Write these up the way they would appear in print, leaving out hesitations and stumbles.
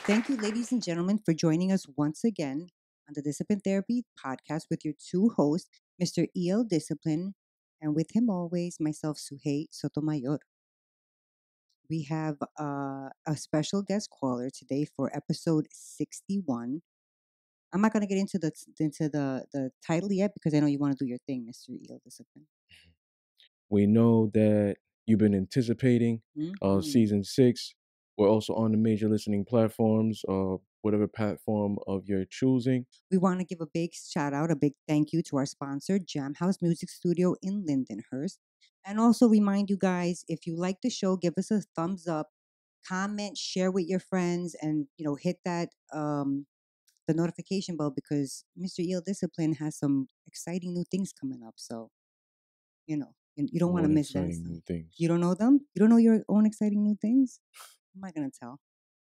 Thank you, ladies and gentlemen, for joining us once again on the Discipline Therapy podcast with your two hosts, Mr. E.L. Discipline, and with him always, myself, Suhey Sotomayor. We have a special guest caller today for episode 61. I'm not going to get into the title yet because I know you want to do your thing, Mr. E.L. Discipline. We know that you've been anticipating Mhm. season 6. We're also on the major listening platforms, whatever platform of your choosing. We want to give a big shout out, a big thank you to our sponsor, Jam House Music Studio in Lindenhurst. And also remind you guys, if you like the show, give us a thumbs up, comment, share with your friends, and hit that the notification bell because Mr. Eel Discipline has some exciting new things coming up. So, you don't want to What miss that. exciting So. new things. You don't know them? You don't know your own exciting new things? I'm not gonna tell.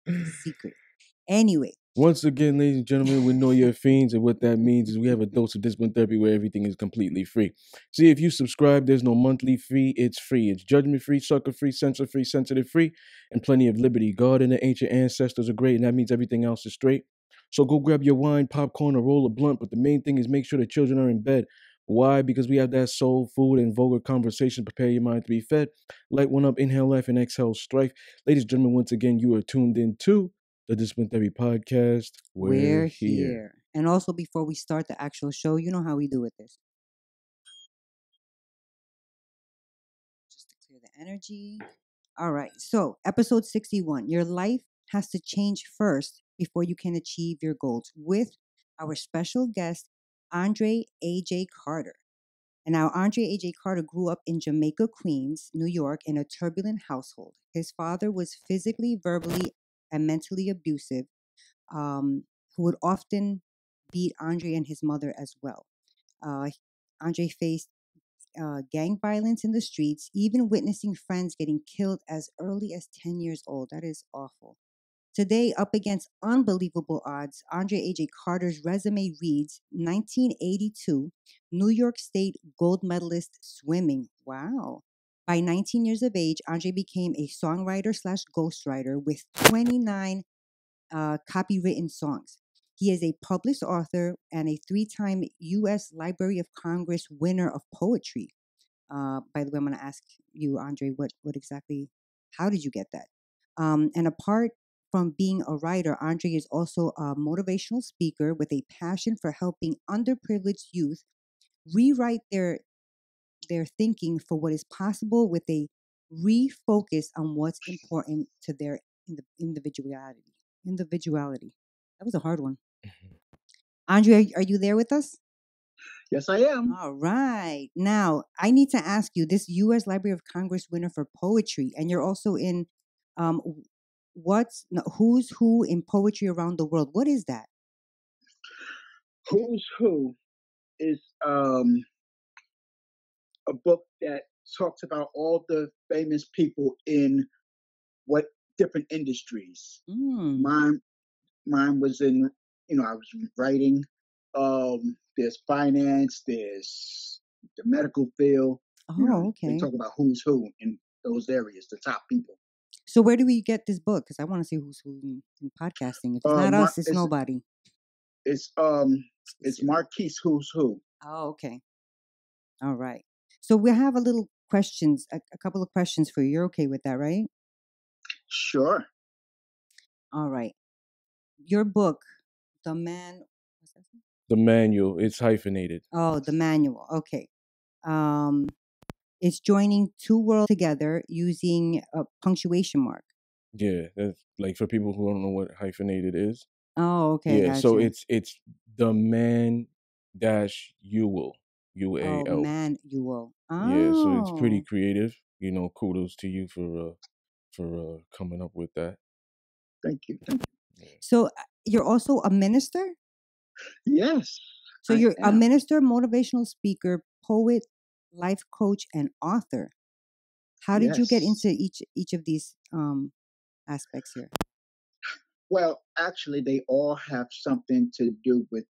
It's a secret. Anyway. Once again, ladies and gentlemen, we know you're fiends, and what that means is we have a dose of discipline therapy where everything is completely free. See, if you subscribe, there's no monthly fee. It's free. It's judgment free, sucker free, censor free, sensitive free, and plenty of liberty. God and the ancient ancestors are great, and that means everything else is straight. So go grab your wine, popcorn, or roll a blunt. But the main thing is make sure the children are in bed. Why? Because we have that soul food and vulgar conversation. Prepare your mind to be fed. Light one up, inhale life, and exhale strife. Ladies and gentlemen, once again, you are tuned in to the Discipline Therapy Podcast. We're here. And also, before we start the actual show, you know how we do with this. Just to clear the energy. All right. So, episode 61 Your life has to change first before you can achieve your goals with our special guest, Andre A.J. Carter. And now, Andre A.J. Carter grew up in Jamaica, Queens, New York, in a turbulent household. His father was physically, verbally, and mentally abusive, who would often beat Andre and his mother as well. Andre faced gang violence in the streets, even witnessing friends getting killed as early as 10 years old. That is awful. Today, up against unbelievable odds, Andre A.J. Carter's resume reads 1982, New York State gold medalist swimming. Wow. By 19 years of age, Andre became a songwriter slash ghostwriter with 29 copywritten songs. He is a published author and a 3-time U.S. Library of Congress winner of poetry. By the way, I'm going to ask you, Andre, what exactly, how did you get that? And apart from being a writer, Andre is also a motivational speaker with a passion for helping underprivileged youth rewrite their thinking for what is possible with a refocus on what's important to their individuality. Individuality. That was a hard one. Andre, are you there with us? Yes, I am. All right. Now, I need to ask you this U.S. Library of Congress winner for poetry, and you're also in um, who's who in poetry around the world. What is that? Who's Who is a book that talks about all the famous people in what different industries. Mm. Mine was in, I was writing. There's finance, there's the medical field. Oh, They okay. talk about who's who in those areas, the top people. So where do we get this book? Because I want to see who's who in podcasting. If it's not Mark, us, it's nobody. it's Marquise Who's Who. Oh, okay. All right. So we have a little questions, a couple of questions for you. You're okay with that, right? Sure. All right. Your book, The Man. What's that? The manual, it's hyphenated. Oh, the manual. Okay. Um, it's joining two worlds together using a punctuation mark. Yeah, that's like for people who don't know what hyphenated is. Oh, okay, Yeah, got so you. it's the man dash Ewell, Oh, UAL. manual. Yeah, so it's pretty Oh, creative. Kudos to you for coming up with that. Thank you. Yeah. so you're also a minister? Yes. So I you're a am. minister, motivational speaker, poet, life coach, and author. How did you get Yes. into each of these aspects here? Well, actually, they all have something to do with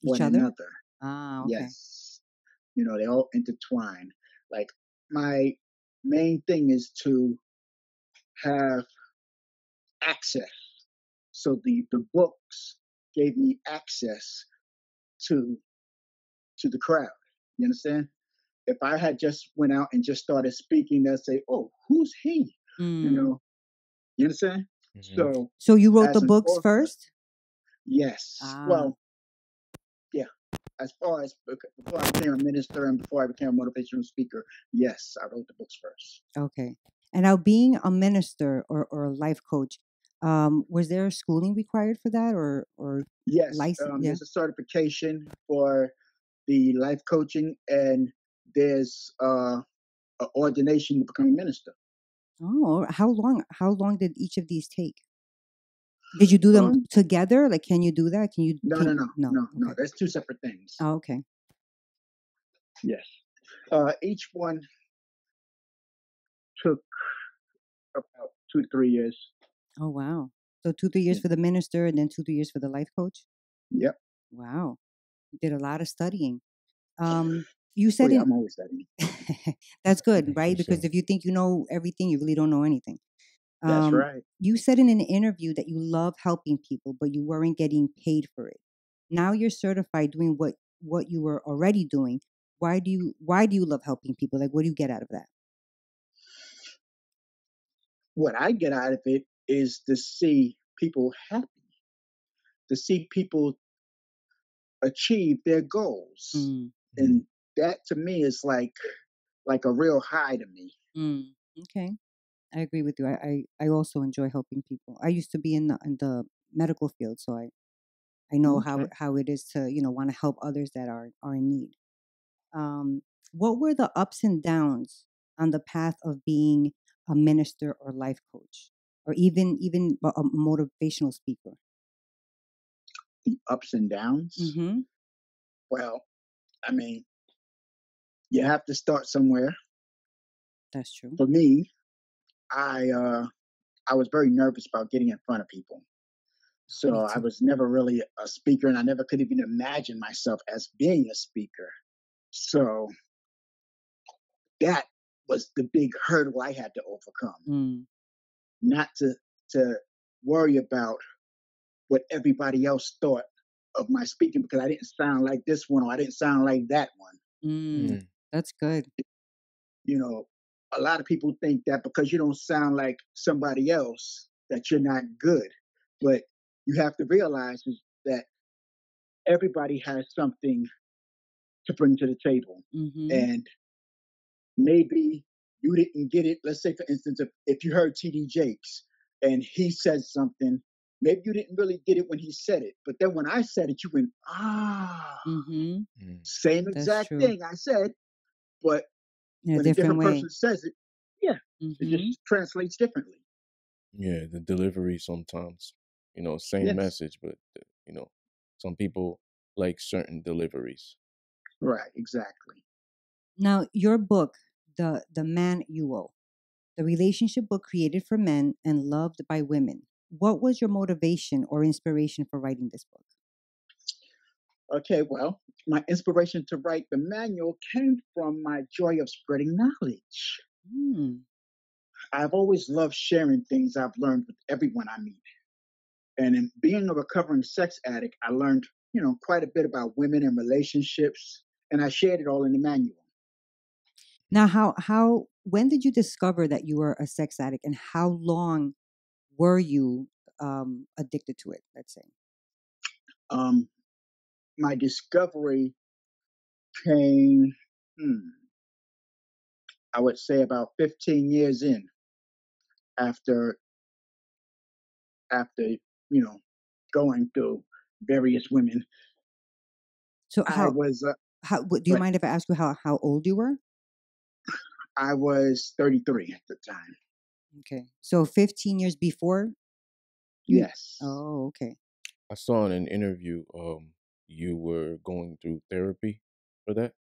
Each one other? another. Ah, okay. Yes. They all intertwine. Like, my main thing is to have access So the books gave me access to the crowd. You understand? If I had just went out and just started speaking, they'll say, "Oh, who's he?" You Mm. know. You understand? Hmm. So So you wrote the as an books author, first? yes. Ah, Well, yeah. As far as before I became a minister and before I became a motivational speaker, yes, I wrote the books first. okay. And now, being a minister or a life coach, was there schooling required for that, or Yes, license? Yeah. there's a certification for the life coaching, and there's an ordination to become a minister. Oh, how long did each of these take? Did you do them Um, together? Like, can you do that? Can you? no, Can no, no, no? no, no. Okay. That's two separate things. Oh, okay. Yes. Each one took about 2 to 3 years. Oh, wow. So 2 3 years Yeah. for the minister, and then 2 3 years for the life coach. Yep. Wow, you did a lot of studying. Um, you Oh said yeah, in I'm always studying. that's good, For right? Because sure. if you think you know everything, you really don't know anything. That's Um, right. you said in an interview that you love helping people, but you weren't getting paid for it. Now you're certified doing what you were already doing. Why do you love helping people? Like, what do you get out of that? What I get out of it is to see people happy, to see people achieve their goals, Mm, Mm. and that to me is like a real high to me. mm, okay, I agree with you. I also enjoy helping people. I used to be in the medical field, so I know how Okay. how it is to want to help others that are in need. Um, what were the ups and downs on the path of being a minister or life coach, or even a motivational speaker? The ups and downs. Mm-hmm. Well, I mean, you have to start somewhere. That's true. For me, I was very nervous about getting in front of people. So Me I too. was never really a speaker, and I never could even imagine myself as being a speaker. So that was the big hurdle I had to overcome. Mm, Not to worry about what everybody else thought of my speaking because I didn't sound like this one or I didn't sound like that one. mm, Mm. that's good. You know, a lot of people think that because you don't sound like somebody else that you're not good. But you have to realize is that everybody has something to bring to the table. Mm-hmm. And maybe you didn't get it. Let's say, for instance, if you heard TD Jakes and he said something, maybe you didn't really get it when he said it. But then when I said it, you went, ah, Mm-hmm. Mm. same That's exact true. thing I said. But In a when a different different way. person says it, yeah, it Mm-hmm. just translates differently. Yeah, the delivery sometimes, same Yes, message, but some people like certain deliveries. right, exactly. Now, your book, the Man You Owe, the relationship book created for men and loved by women. What was your motivation or inspiration for writing this book? Okay, well, my inspiration to write the manual came from my joy of spreading knowledge. Hmm. I've always loved sharing things I've learned with everyone I meet. And in being a recovering sex addict, I learned, quite a bit about women and relationships, and I shared it all in the manual. Now, how when did you discover that you were a sex addict, and how long were you addicted to it? Let's say. Um, my discovery came, hmm, I would say, about 15 years in after after going through various women. So I was, do you but mind if I ask you how old you were? I was 33 at the time. Okay, so 15 years before you. Yes, Oh, okay. I saw in an interview, you were going through therapy for that.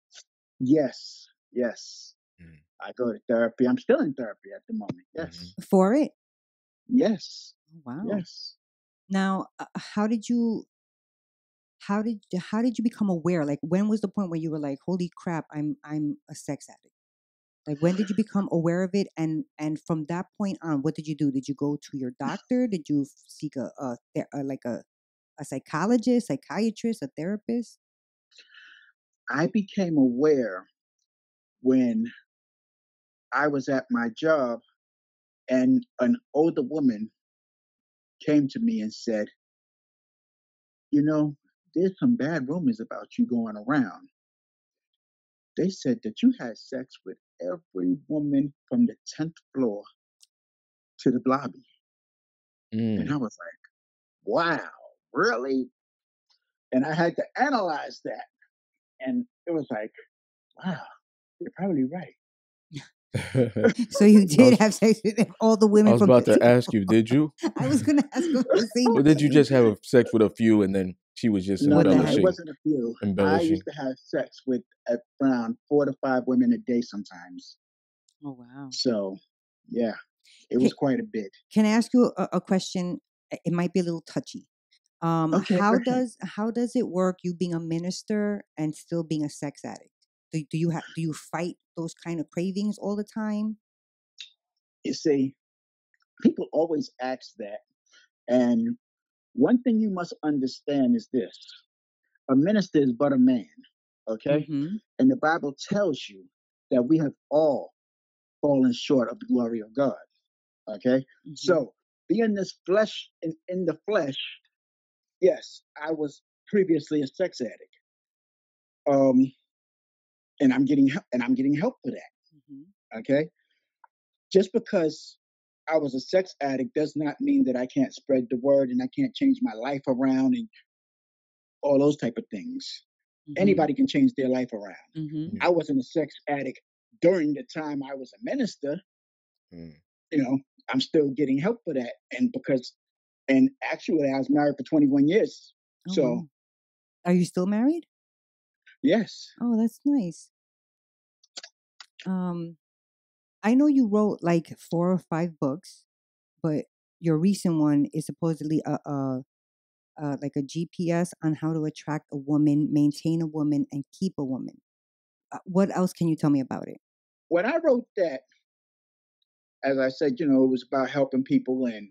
yes, yes. Mm. I go to therapy. I'm still in therapy at the moment. Hmm. Yes, For it. yes, Oh, wow. yes. Now, how did you become aware? Like, when was the point where you were like, "Holy crap, I'm a sex addict"? Like, when did you become aware of it? And from that point on, what did you do? Did you go to your doctor? Did you seek like a psychologist, psychiatrist, a therapist? I became aware when I was at my job and an older woman came to me and said, "You know, there's some bad rumors about you going around. They said that you had sex with every woman from the 10th floor to the lobby." And I Mm. was like, wow, really? And I had to analyze that. And it was like, wow, you're probably right. So you I did was have sex with all the I women was from about the to ask you, did you? I was gonna ask him the same Or did you thing. just have sex with a few and then she was just No, What the no, it heck? embellishing, wasn't a few. I embellishing? used to have sex with around 4 to 5 women a day sometimes. Oh wow. So, yeah, it Can, was quite a bit. can I ask you a question? It might be a little touchy. Okay, go ahead. How does it work? You being a minister and still being a sex addict. Do you fight those kind of cravings all the time? You see, people always ask that. And one thing you must understand is this: a minister is but a man, okay? Mm-hmm. And the Bible tells you that we have all fallen short of the glory of God, okay? Mm-hmm. So, being this flesh in the flesh, yes, I was previously a sex addict. Um, and I'm getting help for that, Mm-hmm. okay? Just because I was a sex addict does not mean that I can't spread the word and I can't change my life around and all those type of things. Mm-hmm. Anybody can change their life around. Mm-hmm. Yeah. I wasn't a sex addict during the time I was a minister. Mm. You know, I'm still getting help for that. And actually, I was married for 21 years. Oh So, wow. Are you still married? yes. Oh, that's nice. Um, I know you wrote like 4 or 5 books, but your recent one is supposedly like a GPS on how to attract a woman, maintain a woman, and keep a woman. What else can you tell me about it? When I wrote that, as I said, it was about helping people and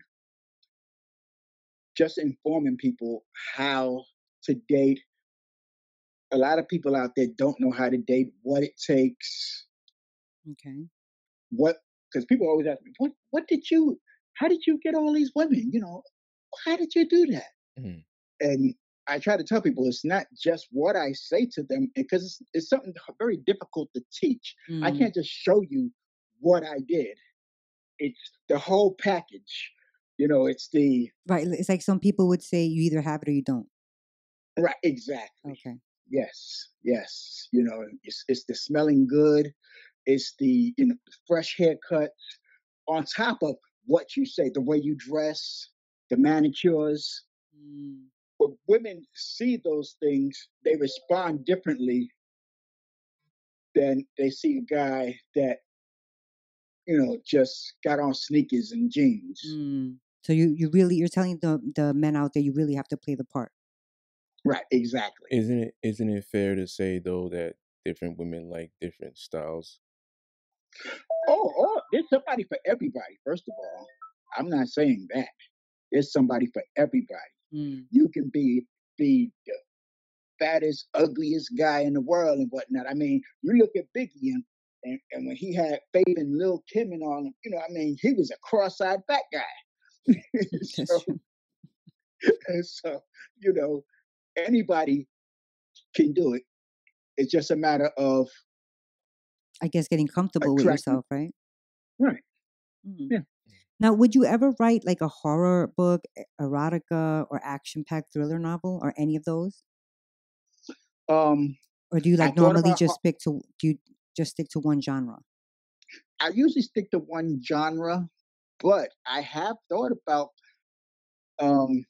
just informing people how to date. A lot of people out there don't know how to date, what it takes, Okay. what, because people always ask me, how did you get all these women? How did you do that? Mm. And I try to tell people it's not just what I say to them because it's something very difficult to teach. I Mm. can't just show you what I did. It's the whole package. It's the Right. It's like some people would say you either have it or you don't. right, exactly. Okay. Yes, yes. It's the smelling good. It's the fresh haircut on top of what you say, the way you dress, the manicures. Mm. When women see those things, they respond differently than they see a guy that just got on sneakers and jeans. Mm. So you're telling the men out there you really have to play the part. Right, exactly. Isn't it fair to say though that different women like different styles? Oh, there's somebody for everybody. First of all, I'm not saying that. There's somebody for everybody. Mm. You can be the fattest, ugliest guy in the world and whatnot. I mean, you look at Biggie and when he had Faith and Lil Kim and all, he was a cross-eyed fat guy. That's so, true. so, you know, anybody can do it. It's just a matter of I guess getting comfortable with attracting. yourself, right? Right. Mm. Yeah. Now, would you ever write like a horror book, erotica, or action-packed thriller novel, or any of those? Um, Or do you I like thought normally about. just stick to one genre? I usually stick to one genre, but I have thought about um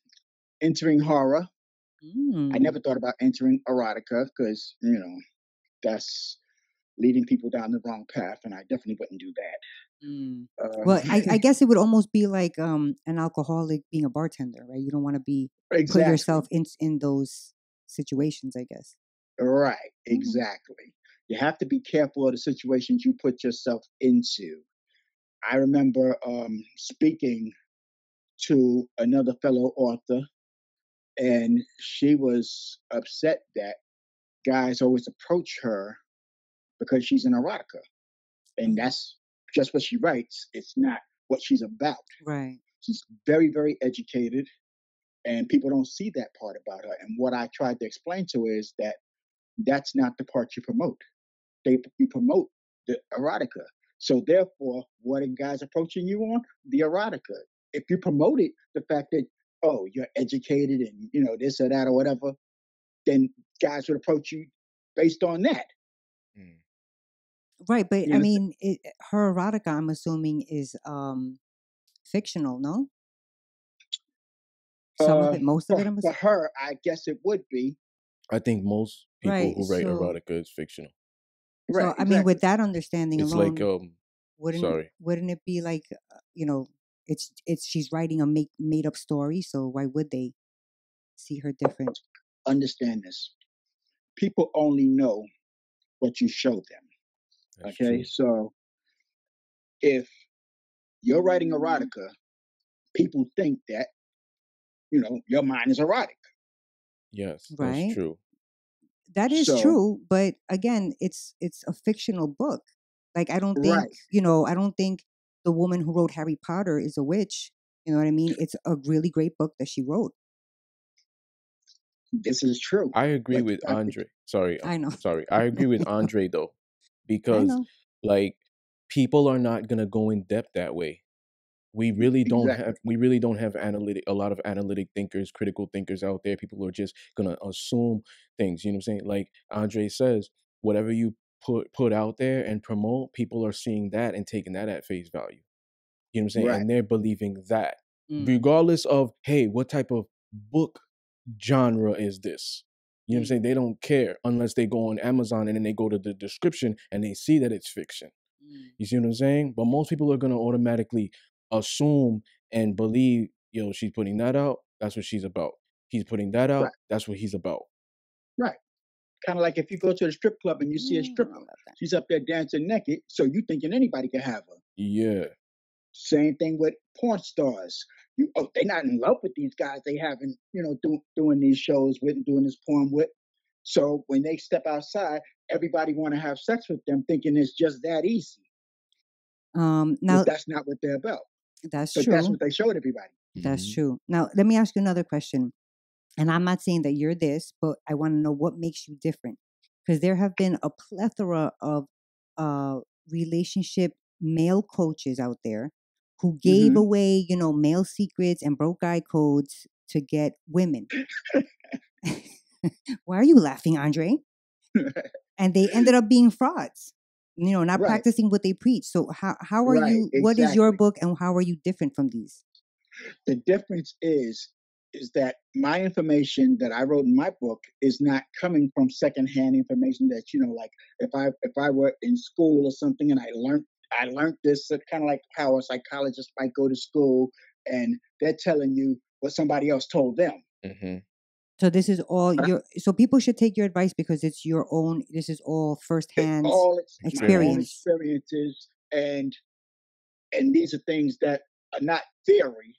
entering horror. I Mm. never thought about entering erotica because that's leading people down the wrong path, and I definitely wouldn't do Mm. that. Well, I guess it would almost be like an alcoholic being a bartender, right? You don't want to be put Exactly. yourself in those situations, I guess. Right. Mm. Exactly. You have to be careful of the situations you put yourself into. I remember speaking to another fellow author, and she was upset that guys always approach her because she's an erotica. And Mhm. that's just what she writes. It's not what she's about. Right. She's very, very educated, and people don't see that part about her. And what I tried to explain to her is that that's not the part you promote. You promote the erotica. So therefore, what are guys approaching you on? The erotica. If you promoted the fact that, oh, you're educated and you know this or that or whatever, then guys would approach you based on that. Mm. Right, but You I understand? mean, her erotica, I'm assuming, is fictional, no? Some of it, most of it, For her, I guess it would be. I think most people right. who write erotica is fictional. Right, I mean, exactly. with that understanding It's like alone, sorry. wouldn't it be like, you know, it's she's writing a made up story, so why would they see her different? Understand this. People only know what you show them. That's Okay, true. so if you're writing erotica, people think that you know your mind is erotic. Yes, that's Right? true. That is So true, but again, it's a fictional book. Like I don't think, right, I don't think the woman who wrote Harry Potter is a witch. You know what I mean? It's a really great book that she wrote. this is true. I agree But with Andre. Sorry, I know. sorry. I agree with Andre though, I because know. like people are not gonna go in depth that way. We really don't exactly, have a lot of analytic thinkers, critical thinkers out there. People are just gonna assume things. You know what I'm saying? Like Andre says, whatever you put out there and promote, people are seeing that and taking that at face value. You know what I'm saying? right, And they're believing that. Mm. Regardless of, hey, what type of book genre is this? You know what I'm Mm. saying? They don't care unless they go on Amazon and then they go to the description and they see that it's fiction. Mm. You see what I'm saying? But most people are gonna automatically assume and believe, yo, she's putting that out, that's what she's about. He's putting that right, out, that's what he's about. right. Kind of like if you go to the strip club and you see a I don't know stripper, about that. she's up there dancing naked, so you thinking anybody can have her. Yeah. Same thing with porn stars. They're not in love with these guys they haven't, doing these shows with and doing this porn with. So when they step outside, everybody want to have sex with them, thinking it's just that easy. But Now that's not what they're about. that's But that's true. what they showed everybody. That's Mhm. true. Now let me ask you another question. And I'm not saying that you're this, but I want to know what makes you different. Because there have been a plethora of uh, relationship male coaches out there who gave Hmm. away, male secrets and broke guy codes to get women. Why are you laughing, Andre? And they ended up being frauds, not Right, practicing what they preach. So how are right, what is your exactly. book and how are you different from these? The difference is that my information that I wrote in my book is not coming from secondhand information that like if I were in school or something and I learned this kind of like how a psychologist might go to school and they're telling you what somebody else told them. Mhm. So this is all But so people should take your advice because it's your own, this is all firsthand it's my own Experience. experience. experiences, and these are things that are not theory,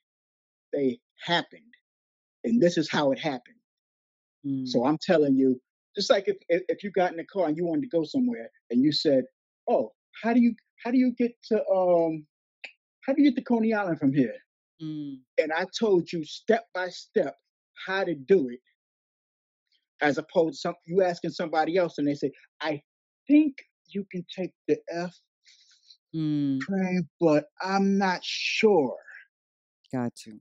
they happened, and this is how it happened. So Mm. I'm telling you, just like if you got in the car and you wanted to go somewhere and you said, "Oh, how do you how do you get to how do you get to Coney Island from here?" Mm. And I told you step by step how to do it, as opposed to you asking somebody else and they say, "I think you can take the F Mm. train, but I'm not sure." Got you.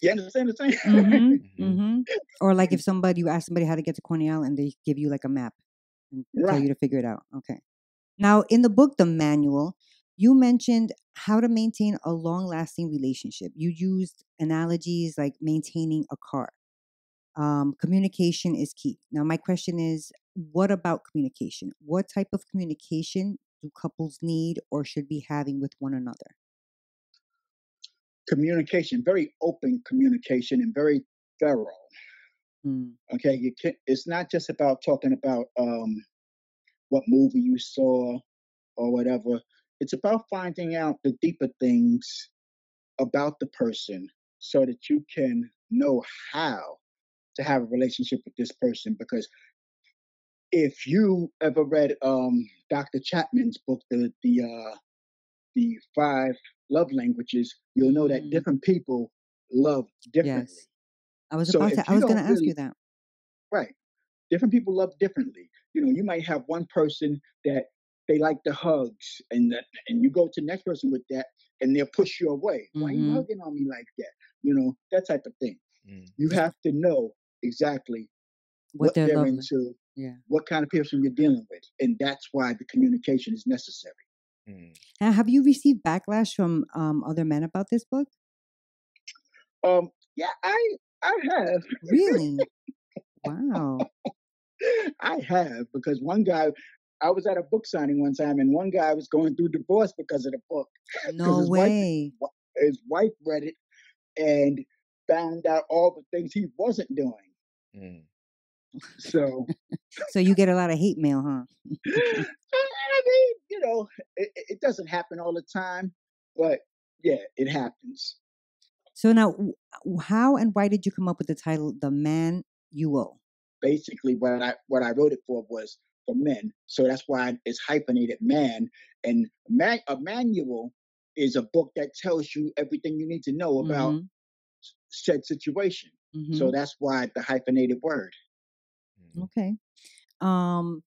You understand what I'm saying? Mm-hmm. Mhm. Mm-hmm. Or like if you ask somebody how to get to Coney Island, they give you like a map and tell you Right. to figure it out. Okay. Now, in the book, The Manual, you mentioned how to maintain a long lasting relationship. You used analogies like maintaining a car. Communication is key. Now, my question is what about communication? What type of communication do couples need or should be having with one another? Communication, very open communication and very thorough. Mm. Okay, it's not just about talking about what movie you saw or whatever. It's about finding out the deeper things about the person so that you can know how to have a relationship with this person. Because if you ever read Dr. Chapman's book, the five love languages, you'll know that Mm, different people love differently. yes. I was So about if to. I you was going don't to ask you really, that. right, different people love differently. You might have one person that they like the hugs, and you go to the next person with that, and they'll push you away. Why are you Mm-hmm. hugging on me like that? That type of thing. Mm. You have to know exactly What what their they're love. into, Yeah. what kind of person you're dealing with, and that's why the communication is necessary. Mm. Now, have you received backlash from other men about this book? Yeah, I have. Really? Wow. I have, because one guy, I was at a book signing one time, and one guy was going through divorce because of the book, because No way. his wife read it and found out all the things he wasn't doing. Mm. So, So you get a lot of hate mail, huh? I mean, it doesn't happen all the time, but yeah, it happens. So now, how and why did you come up with the title "The Man You Owe"? Basically, what I wrote it for was for men, so that's why it's hyphenated man. And a manual is a book that tells you everything you need to know about Mm-hmm. said situation. Mm-hmm. So that's why the hyphenated word. Mm. Okay. Um.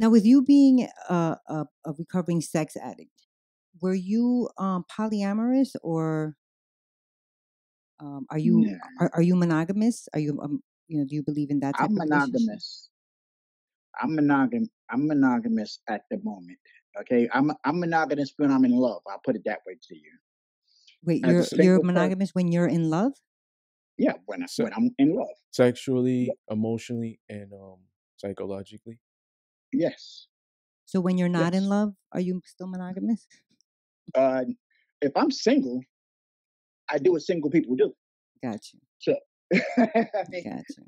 Now, with you being a recovering sex addict, were you polyamorous, or are you No, are you monogamous? Are you do you believe in that type I'm of relationship? monogamous. I'm monogamous at the moment. Okay, I'm monogamous when I'm in love. I'll put it that way to you. Wait, As a you're single person, monogamous when you're in love? yeah, Se- when I'm in love, sexually, emotionally, and psychologically. yes, So when you're not in yes. love, are you still monogamous? Uh, if I'm single, I do what single people do. Got you. So I mean, Got you.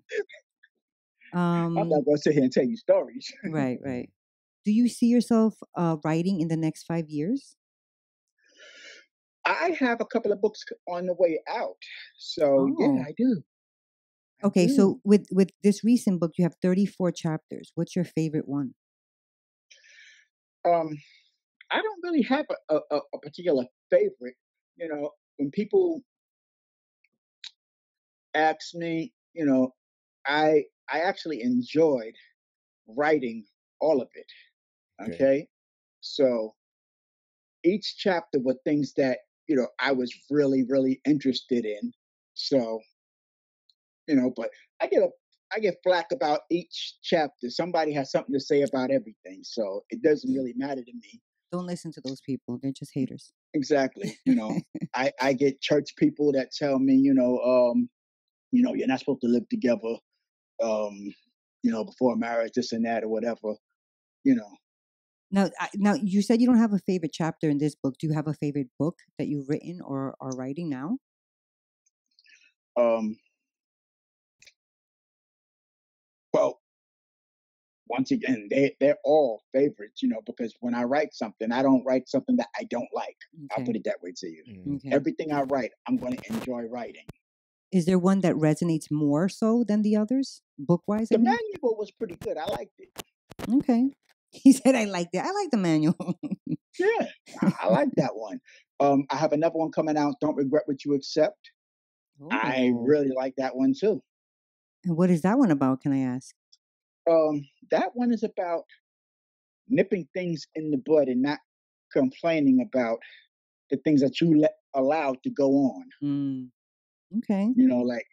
I'm not going to sit here and tell you stories. Right, Mm. right. Do you see yourself writing in the next 5 years? I have a couple of books on the way out. So yeah, Oh, I do. I okay. do. So with this recent book, you have 34 chapters. What's your favorite one? Um, I don't really have a particular favorite. When people ask me, I actually enjoyed writing all of it. Okay. Okay. So each chapter were things that, I was really, really interested in. So, but I get a I get flack about each chapter. Somebody has something to say about everything. So it doesn't really matter to me. Don't listen to those people. They're just haters. Exactly. I get church people that tell me, you're not supposed to live together, um, before marriage, this and that or whatever, you know. Now you said you don't have a favorite chapter in this book. Do you have a favorite book that you've written or are writing now? Um, well, once again, they're all favorites, because when I write something, I don't write something that I don't like. I'll Okay. put it that way to you. Mm. Okay. Everything I write, I'm going to enjoy writing. Is there one that resonates more so than the others, book wise? The manual was pretty good. I liked it. Okay. He said, I liked it. I like the manual. Yeah, I like that one. I have another one coming out. Don't regret what you accept. I Oh. really like that one too. And what is that one about, can I ask? That one is about nipping things in the bud and not complaining about the things that you allowed to go on. Mm, okay. Like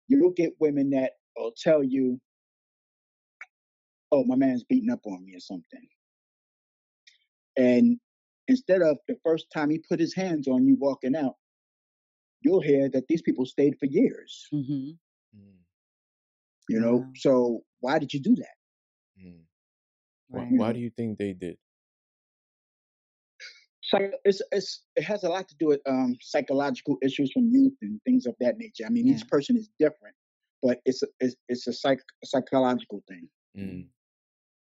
you'll get women that will tell you, "Oh, my man's beating up on me" or something, and instead of the first time he put his hands on you walking out, you'll hear that these people stayed for years. Mm-hmm. Mm. Wow. So why did you do that? Mm. Right. Why know, do you think they did? it has a lot to do with psychological issues from youth and things of that nature. I mean, Yeah. each person is different, but it's a psychological thing. Mm.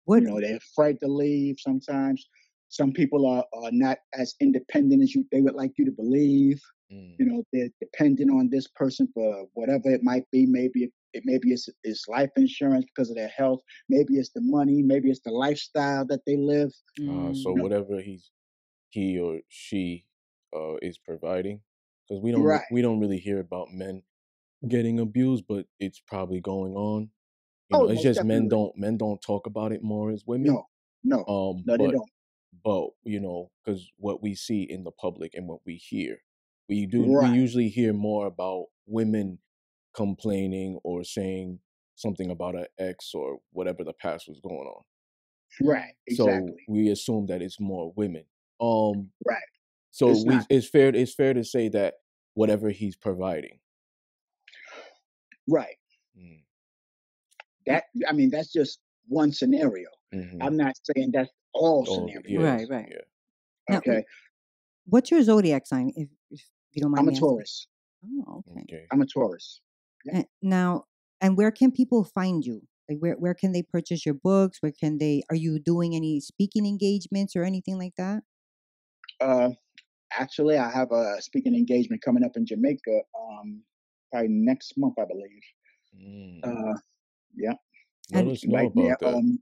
What? They're afraid to leave sometimes. Some people are not as independent as they would like you to believe. Mm. They're dependent on this person for whatever it might be. Maybe it's life insurance because of their health. Maybe it's the money. Maybe it's the lifestyle that they live. So You know, whatever he or she is providing, because right? we don't really hear about men getting abused, but it's probably going on. Oh, It's most just definitely. men don't talk about it more as women. No, no, Um, no, they but don't. because what we see in the public and what we hear, we Right, usually hear more about women complaining or saying something about an ex or whatever the past was going on. Mm. right, So exactly. we assume that it's more women. Um, Right. so It's not it's fair to say that whatever he's providing. right. Mm. I mean, that's just one scenario. Mm-hmm. I'm not saying that's all Oh yeah, scenarios. Right, right. yeah. Now, Okay. what's your zodiac sign, if you don't mind I'm a me asking? Taurus. Oh, okay. Okay. I'm a Taurus. Yeah. Now, and where can people find you? Like, where can they purchase your books? Where can they? Are you doing any speaking engagements or anything like that? Uh, Actually, I have a speaking engagement coming up in Jamaica. Probably next month, I believe. Mm. Uh, yeah, Let And us know right near about that.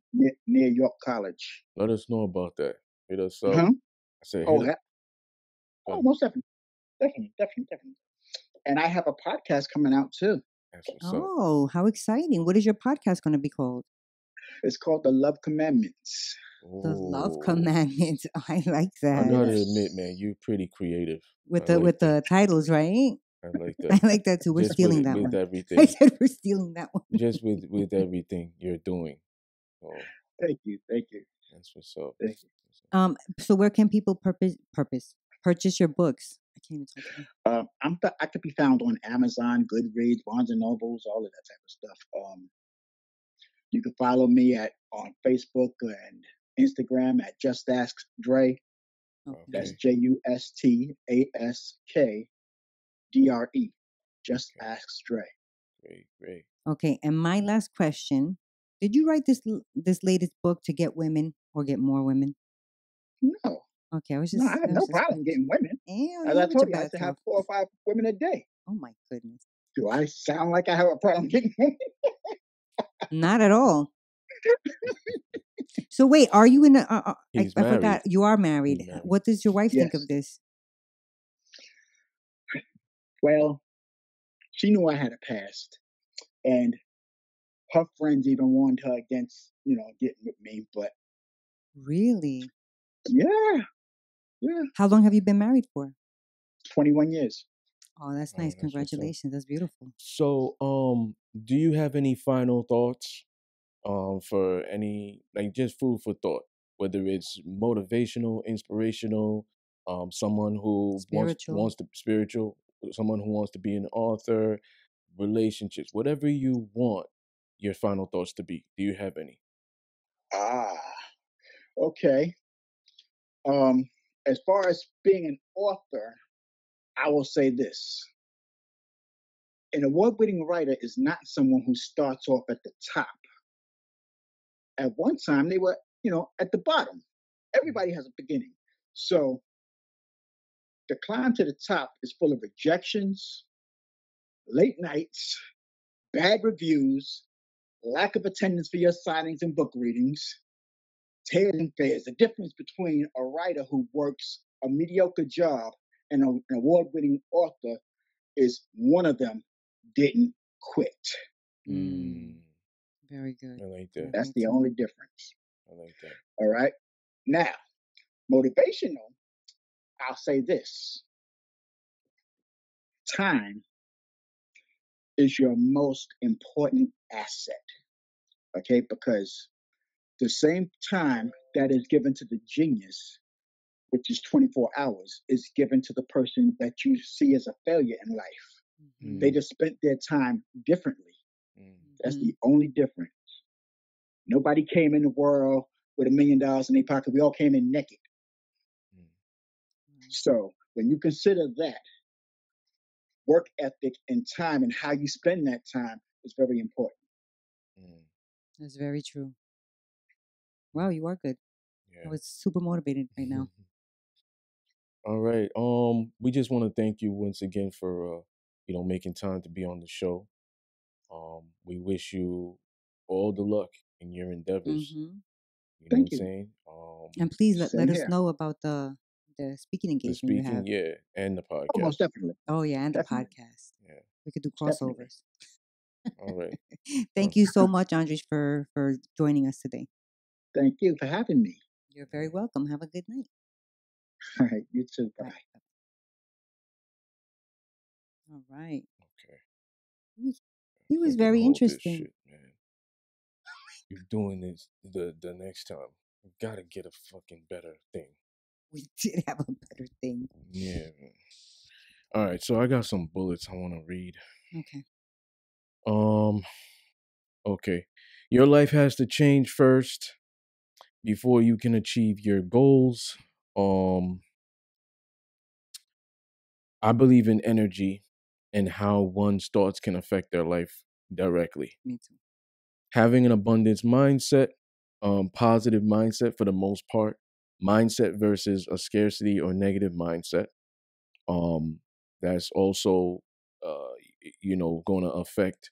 near York College. Let us know about that. Hit us up. Huh? I said hit Oh, us. oh, most definitely, definitely. And I have a podcast coming out too. That's what's up. oh, how exciting! What is your podcast going to be called? It's called The Love Commandments. The Love Oh, Commandments. I like I that. gotta admit, Yes. man, you're pretty creative. I With like that. the titles, right? I like I that. like that too. We're Just stealing that with one. I everything, said we're stealing that one. just with everything you're doing. Oh, Thank you, thank you, that's what's up. thank you. So where can people purchase your books? I can't even talk today. I could be found on Amazon, Goodreads, Barnes and Nobles, all of that type of stuff. You can follow me on Facebook and Instagram at Just Ask Dre. Okay. That's Okay, JUSTASKDRE. Just okay, Ask Dre. great, great. Okay. And my last question: did you write this latest book to get women or get more women? No, Okay, no, I have I was no just problem making sure. getting women. Ew, As you I with your told you, I bad have to have self. 4 or 5 women a day. Oh my goodness. Do I sound like I have a problem getting women? Not at all. So wait, are you in a? He's I married. forgot. You are He's married. married. What does your wife think of Yes. this? Well, she knew I had a past, and her friends even warned her against, getting with me. But Really? yeah, yeah, How long have you been married for? 21 years. Oh, that's Oh, nice. that's what's up. Congratulations. That's beautiful. So, do you have any final thoughts, for any like just food for thought, whether it's motivational, inspirational, someone who Spiritual. wants to spiritual, someone who wants to be an author, relationships, whatever you want your final thoughts to be. Do you have any? Ah, okay. Um, as far as being an author, I will say this: an award-winning writer is not someone who starts off at the top. At one time, they were, at the bottom. Everybody has a beginning. So the climb to the top is full of rejections, late nights, bad reviews, lack of attendance for your signings and book readings, tears and fears. The difference between a writer who works a mediocre job and an award winning author is one of them didn't quit. Mm, Mm, very good. I like I that. That's think the so. only difference. I like that. All right. Now, motivational, I'll say this: time is your most important asset. Okay. Because the same time that is given to the genius, which is 24 hours, is given to the person that you see as a failure in life. They Mm, just spent their time differently. mm, That's Mm-hmm. the only difference. Nobody came in the world with $1 million in their pocket. We all came in naked. mm, So when you consider that, work ethic and time and how you spend that time is very important. mm. That's very true. Wow, you are good. I Yeah. was super motivated right now. All right. We just want to thank you once again for making time to be on the show. We wish you all the luck in your endeavors. Hmm. You know what I'm Thank you. saying? And please let Same us here. know about the speaking The engagement you speaking, have. yeah, and the Oh, most podcast. definitely. Oh yeah, and the Definitely. podcast. Yeah. We could do Definitely. crossovers. All right. Thank you so much, Andres, for joining us today. Thank you for having me. You're very welcome. Have a good night. All right. You too. Bye Bye. bye. All right. Okay. He was, he was Fucking very hold this interesting. shit, man. You're doing this the next time. You gotta get a fucking better thing. We did have a better thing. Yeah. Man. All right. So I got some bullets I want to read. Okay. Um. Okay. Your life has to change first before you can achieve your goals. I believe in energy and how one's thoughts can affect their life directly. Me too. Having an abundance mindset, positive mindset for the most part, mindset versus a scarcity or negative mindset. Um, that's also, going to affect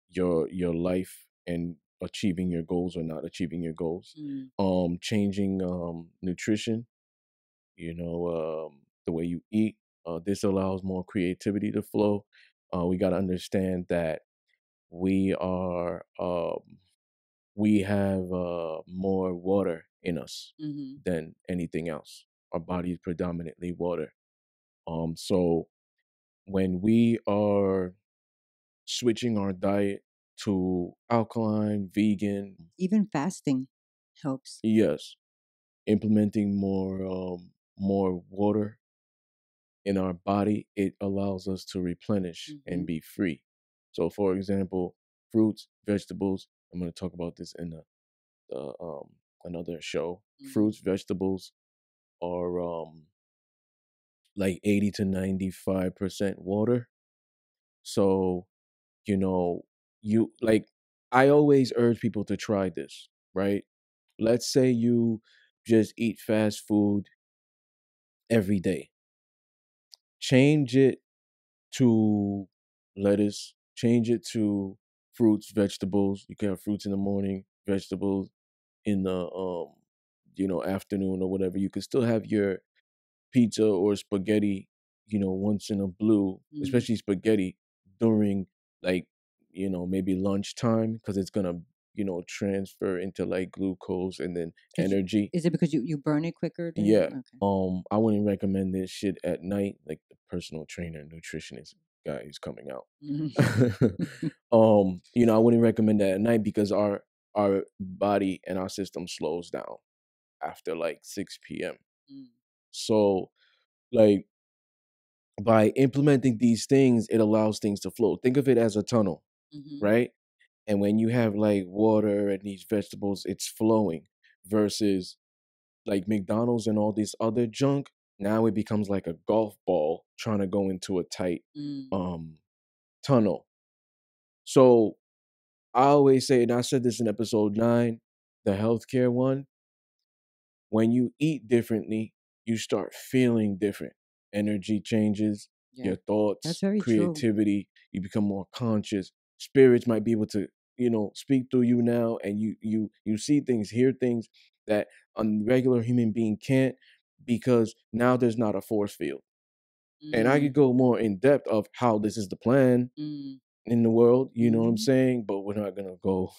your life and achieving your goals or not achieving your goals. Mm. Changing nutrition, the way you eat. This allows more creativity to flow. We got to understand that we are we have more water in us Hmm. than anything else. Our body is predominantly water. So when we are switching our diet to alkaline, vegan, Even fasting helps. yes, implementing more water in our body, it allows us to replenish and Hmm. be free. So, for example, fruits, vegetables. I'm going to talk about this in another show. Hmm. Fruits, vegetables are like 80 to 95% water. So, you know, you like I always urge people to try this, right? Let's say you just eat fast food every day. Change it to lettuce, change it to fruits, vegetables. You can have fruits in the morning, vegetables in the afternoon or whatever. You can still have your pizza or spaghetti, once in a blue, Mm. especially spaghetti during like, maybe lunchtime because it's gonna, transfer into like glucose and then 'Cause energy. is it because you burn it quicker than Yeah. okay? I wouldn't recommend this shit at night, like the personal trainer, nutritionist guy who's coming out. Mhm. I wouldn't recommend that at night because our body and our system slows down after like 6 p.m. Mm. So like by implementing these things, it allows things to flow. Think of it as a tunnel, Mhm. right? And when you have like water and these vegetables, it's flowing versus like McDonald's and all this other junk. Now it becomes like a golf ball trying to go into a tight Mm. tunnel. So I always say, and I said this in episode 9, the healthcare one, when you eat differently, you start feeling different. Energy changes, Yeah, your that's thoughts, very true. creativity, you become more conscious. Spirits might be able to, speak through you now and you see things, hear things that a regular human being can't because now there's not a force field. And I Mm. could go more in depth of how this is the plan Mm. in the world, you know what I'm Mhm. saying? But we're not gonna go,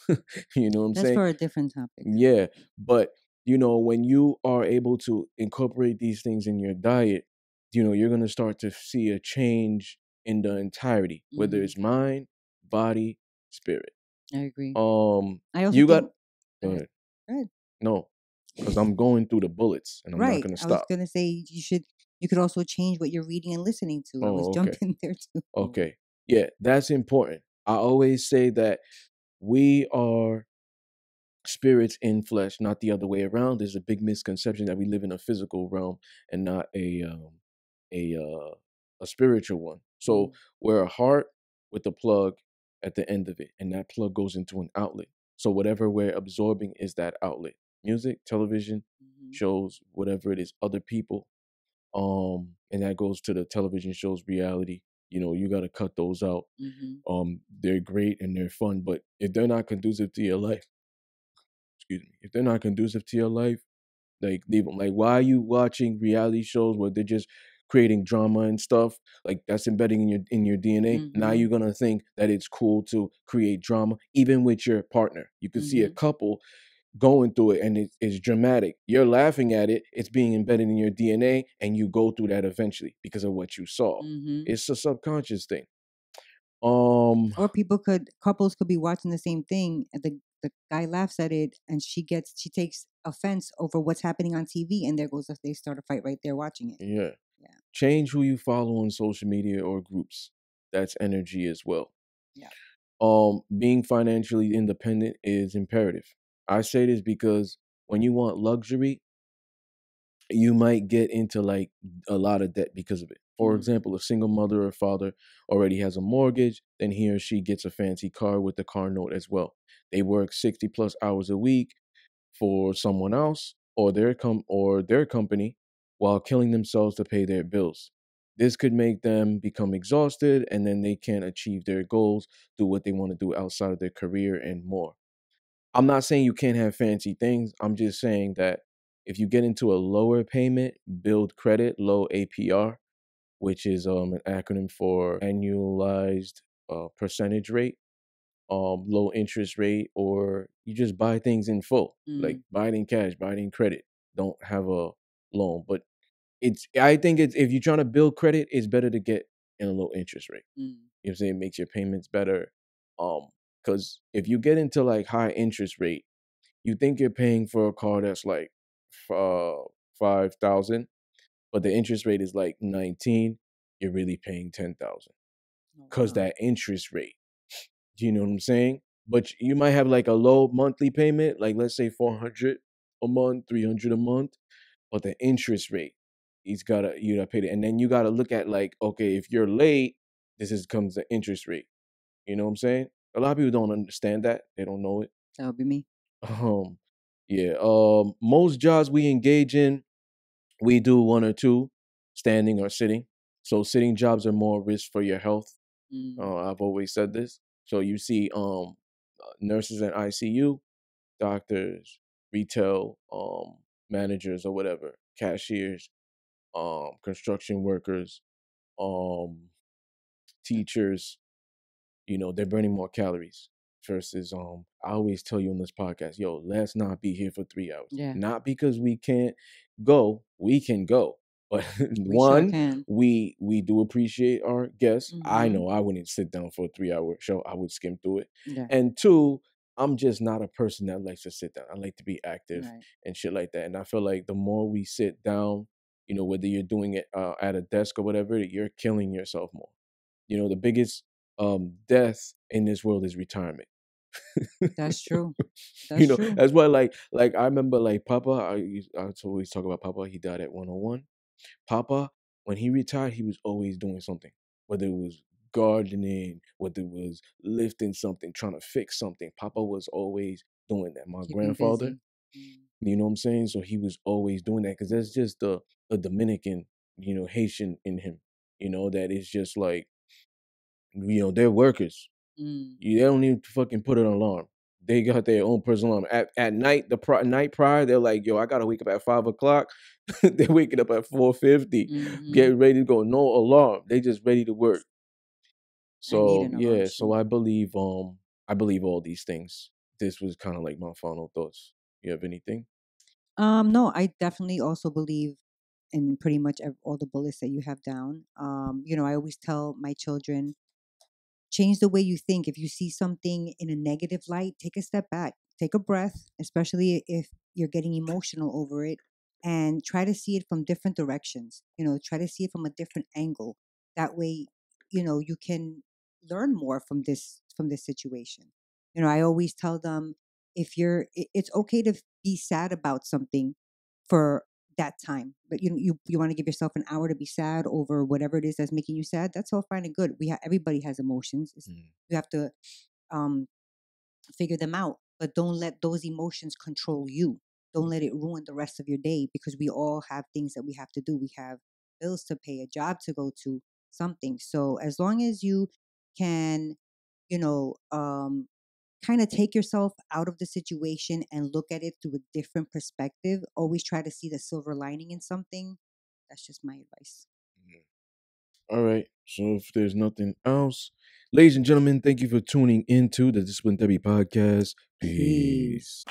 you know what I'm That's saying? for a different topic. Yeah, but when you are able to incorporate these things in your diet, you're gonna start to see a change in the entirety, whether Mhm. it's mind, body, spirit. I agree. Um, I also you got think. Go go ahead. ahead. Go ahead. No, because I'm going through the bullets and I'm not Right. gonna I was stop. gonna say you should. You could also change what you're reading and listening to. I was Oh, okay, jumping there too. okay, yeah, that's important. I always say that we are spirits in flesh, not the other way around. There's a big misconception that we live in a physical realm and not a a spiritual one. So Mm. we're a heart with a plug at the end of it, and that plug goes into an outlet. So whatever we're absorbing is that outlet. music, television, Mhm. shows, whatever it is, other people. And that goes to the television shows reality. You got to cut those out. Mhm. They're great and they're fun, but if they're not conducive to your life, excuse me, if they're not conducive to your life, like leave them. Like, why are you watching reality shows where they're just creating drama and stuff? Like that's embedding in your DNA. Now Mhm. you're gonna think that it's cool to create drama, even with your partner. You can see a Mhm. couple going through it, and it's dramatic. You're laughing at it. It's being embedded in your DNA, and you go through that eventually because of what you saw. Mhm. It's a subconscious thing. Um, Or couples could be watching the same thing, and the guy laughs at it, and she takes offense over what's happening on TV, and there goes they start a fight right there watching it. yeah. Yeah. Change who you follow on social media or groups. That's energy as well. Yeah. Being financially independent is imperative. I say this because when you want luxury, you might get into like a lot of debt because of it. For Mhm. example, a single mother or father already has a mortgage, then he or she gets a fancy car with the car note as well. They work 60 plus hours a week for someone else or their company while killing themselves to pay their bills. This could make them become exhausted and then they can't achieve their goals, do what they want to do outside of their career and more. I'm not saying you can't have fancy things. I'm just saying that if you get into a lower payment, build credit, low APR, which is an acronym for annualized percentage rate, low interest rate, or you just buy things in full, like Mm. buy it in cash, buy it in credit. Don't have a loan. But I think it's if you're trying to build credit, it's better to get in a low interest rate. Mm. You know what I'm saying? It makes your payments better. Because if you get into like high interest rate, you think you're paying for a car that's like uh 5,000, but the interest rate is like 19. You're really paying 10,000 Oh because wow. that interest rate. Do you know what I'm saying? But you might have like a low monthly payment, like let's say 400 a month, 300 a month, but the interest rate, you gotta pay it, and then you gotta look at like, okay, if you're late, this is comes the interest rate. You know what I'm saying? A lot of people don't understand that. They don't know it. That would be me. Um, yeah. Most jobs we engage in, we do one or two, standing or sitting. So sitting jobs are more risk for your health. Mm. I've always said this. So you see, nurses in ICU, doctors, retail, managers or whatever, cashiers, construction workers, um, teachers, they're burning more calories versus I always tell you on this podcast, yo, let's not be here for 3 hours. Yeah. Not because we can't go, we can go. But We sure one, can. we do appreciate our guests. I Mhm. know I wouldn't sit down for a 3 hour show. I would skim through it. Yeah. And two, I'm just not a person that likes to sit down. I like to be active Right. and shit like that. And I feel like the more we sit down, whether you're doing it at a desk or whatever, you're killing yourself more. The biggest death in this world is retirement. That's true. That's true. That's why like I remember like Papa, I always talk about Papa. He died at 101. Papa, when he retired, he was always doing something, whether it was gardening, whether it was lifting something, trying to fix something. Papa was always doing that. My Keeping grandfather, busy. Mm. you know what I'm saying? So he was always doing that because that's just the Dominican, Haitian in him, that is just like, they're workers. Mm. They don't need to fucking put an alarm. They got their own personal alarm. At night, night prior, they're like, yo, I gotta wake up at 5 o'clock. They're waking up at 4:50, Mhm. getting ready to go. No alarm. They just ready to work. I need So an alarm. yeah, so Shoot. I believe all these things. This was kind of like my final thoughts. You have anything? No, I definitely also believe in pretty much all the bullets that you have down. I always tell my children, change the way you think. If you see something in a negative light, take a step back, take a breath, especially if you're getting emotional over it, and try to see it from different directions. Try to see it from a different angle. That way, you can learn more from this situation. I always tell them, it's okay to be sad about something for that time, but you want to give yourself an hour to be sad over whatever it is that's making you sad. That's all fine and good. Everybody has emotions. Mm. You have to um figure them out, but don't let those emotions control you. don't let it ruin the rest of your day, because we all have things that we have to do. We have bills to pay, a job to go to, something. So as long as you can, you know, kind of take yourself out of the situation and look at it through a different perspective, always try to see the silver lining in something. That's just my advice. All right. So if there's nothing else, ladies and gentlemen, thank you for tuning into the Discipline Therapy Podcast. Peace.